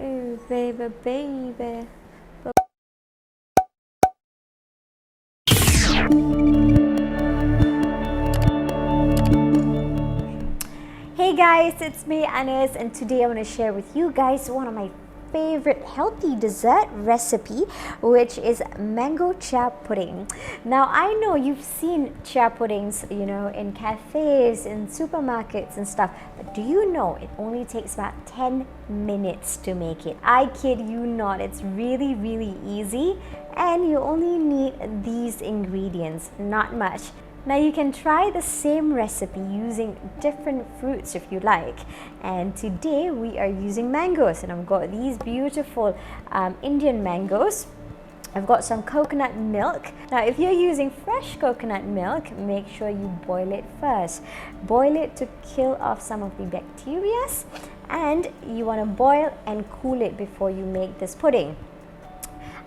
Ooh, baby, baby. Hey guys, it's me Anis, and today I want to share with you guys one of my favorite healthy dessert recipe, which is mango chia pudding. Now I know you've seen chia puddings, in cafes, in supermarkets and stuff, but do you know it only takes about 10 minutes to make it? I kid you not, it's really easy, and you only need these ingredients, not much. Now you can try the same recipe using different fruits if you like, and today we are using mangoes, and I've got these beautiful Indian mangoes. I've got some coconut milk. Now if you're using fresh coconut milk, make sure you boil it first. Boil it to kill off some of the bacteria, and you want to boil and cool it before you make this pudding.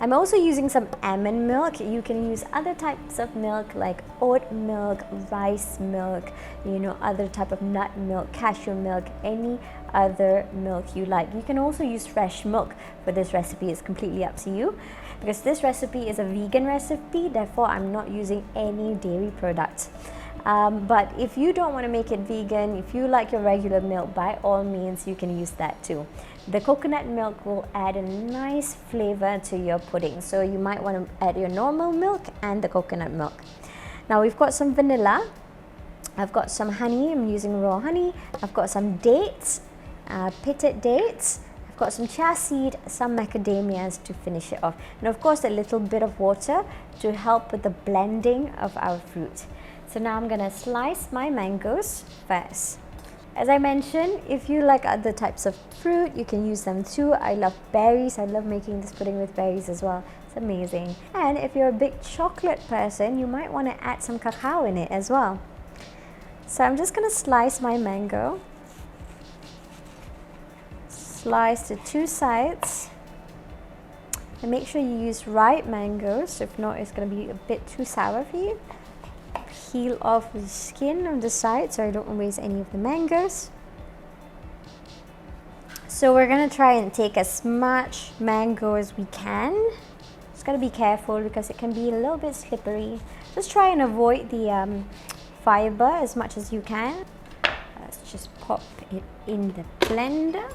I'm also using some almond milk. You can use other types of milk like oat milk, rice milk, other type of nut milk, cashew milk, any other milk you like. You can also use fresh milk for this recipe. It's completely up to you. Because this recipe is a vegan recipe, therefore I'm not using any dairy products. But if you don't want to make it vegan, if you like your regular milk, by all means you can use that too. The coconut milk will add a nice flavor to your pudding, so you might want to add your normal milk and the coconut milk. Now we've got some vanilla, I've got some honey, I'm using raw honey, I've got some dates, pitted dates, I've got some chia seed, some macadamias to finish it off, and of course a little bit of water to help with the blending of our fruit. So now I'm gonna slice my mangoes first. As I mentioned, if you like other types of fruit, you can use them too. I love berries. I love making this pudding with berries as well. It's amazing. And if you're a big chocolate person, you might want to add some cacao in it as well. So I'm just gonna slice my mango. Slice the two sides. And make sure you use ripe mangoes. If not, it's gonna be a bit too sour for you. Peel off the skin on the side so I don't waste any of the mangoes. So we're gonna try and take as much mango as we can. Just gotta be careful because it can be a little bit slippery. Just try and avoid the fiber as much as you can. Let's just pop it in the blender.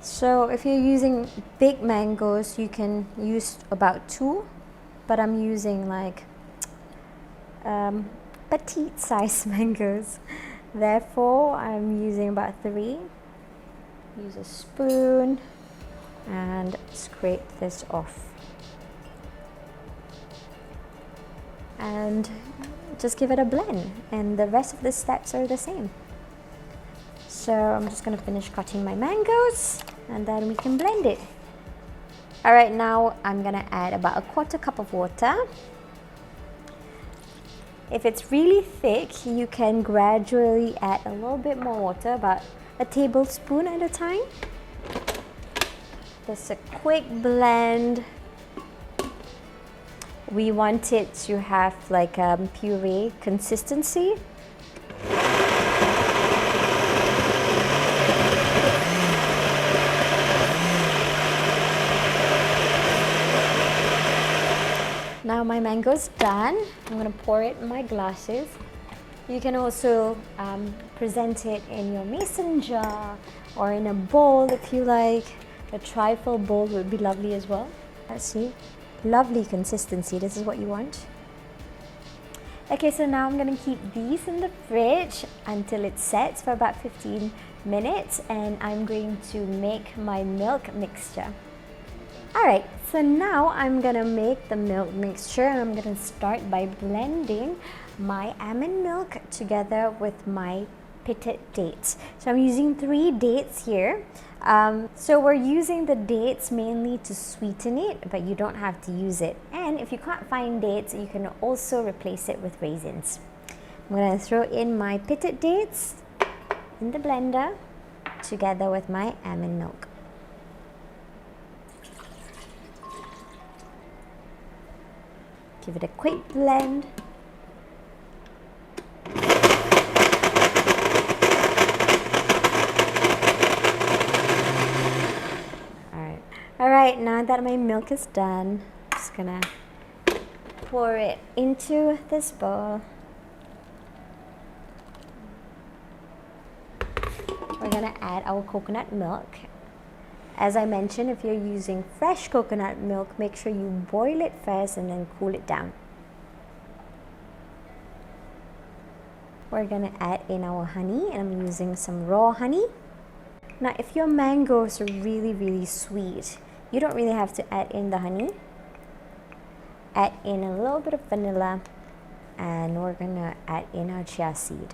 So if you're using big mangoes, you can use about 2, but I'm using like petite size mangoes. Therefore, I'm using about 3. Use a spoon and scrape this off. And just give it a blend, and the rest of the steps are the same. So I'm just going to finish cutting my mangoes, and then we can blend it. Alright, now I'm going to add about a 1/4 cup of water. If it's really thick, you can gradually add a little bit more water, about a tablespoon at a time. Just a quick blend. We want it to have like a puree consistency. Now my mango's done. I'm going to pour it in my glasses. You can also present it in your mason jar or in a bowl if you like. A trifle bowl would be lovely as well. Let's see. Lovely consistency. This is what you want. Okay, so now I'm going to keep these in the fridge until it sets for about 15 minutes, and I'm going to make my milk mixture. Alright, so now I'm gonna make the milk mixture, and I'm gonna start by blending my almond milk together with my pitted dates. So I'm using 3 dates here. So we're using the dates mainly to sweeten it, but you don't have to use it. And if you can't find dates, you can also replace it with raisins. I'm gonna throw in my pitted dates in the blender together with my almond milk. Give it a quick blend. Alright, now that my milk is done, I'm just gonna pour it into this bowl. We're gonna add our coconut milk. As I mentioned, if you're using fresh coconut milk, make sure you boil it first and then cool it down. We're gonna add in our honey, and I'm using some raw honey. Now, if your mangoes are really sweet, you don't really have to add in the honey. Add in a little bit of vanilla, and we're gonna add in our chia seed.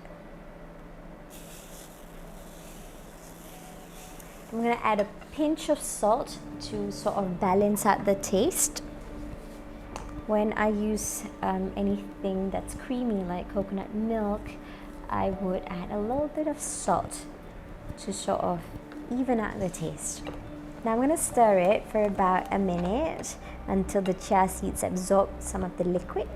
I'm gonna add a pinch of salt to sort of balance out the taste. When I use anything that's creamy like coconut milk, I would add a little bit of salt to sort of even out the taste. Now I'm going to stir it for about a minute until the chia seeds absorb some of the liquid,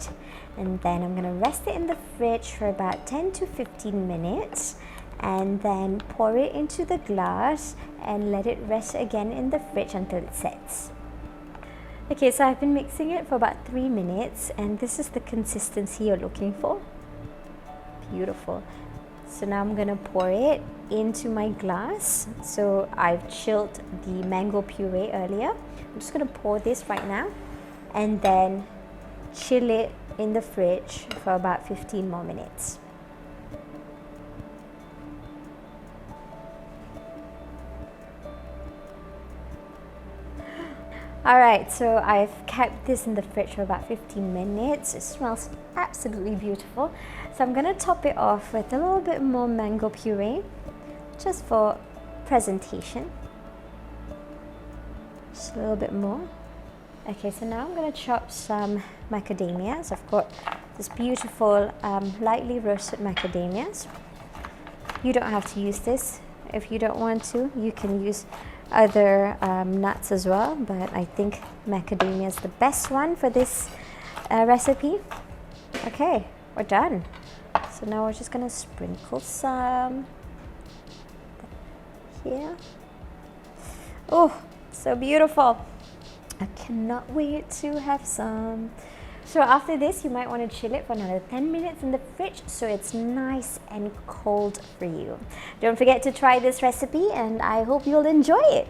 and then I'm going to rest it in the fridge for about 10 to 15 minutes, and then pour it into the glass and let it rest again in the fridge until it sets. Okay, so I've been mixing it for about 3 minutes, and this is the consistency you're looking for. Beautiful. So now I'm gonna pour it into my glass. So I've chilled the mango puree earlier. I'm just gonna pour this right now and then chill it in the fridge for about 15 more minutes. Alright, so I've kept this in the fridge for about 15 minutes. It smells absolutely beautiful. So I'm going to top it off with a little bit more mango puree, just for presentation. Just a little bit more. Okay, so now I'm going to chop some macadamias. I've got this beautiful lightly roasted macadamias. You don't have to use this. If you don't want to, you can use other nuts as well, but I think macadamia is the best one for this recipe. Okay, we're done. So now we're just gonna sprinkle some here. Oh, so beautiful. I cannot wait to have some. So after this, you might want to chill it for another 10 minutes in the fridge so it's nice and cold for you. Don't forget to try this recipe, and I hope you'll enjoy it.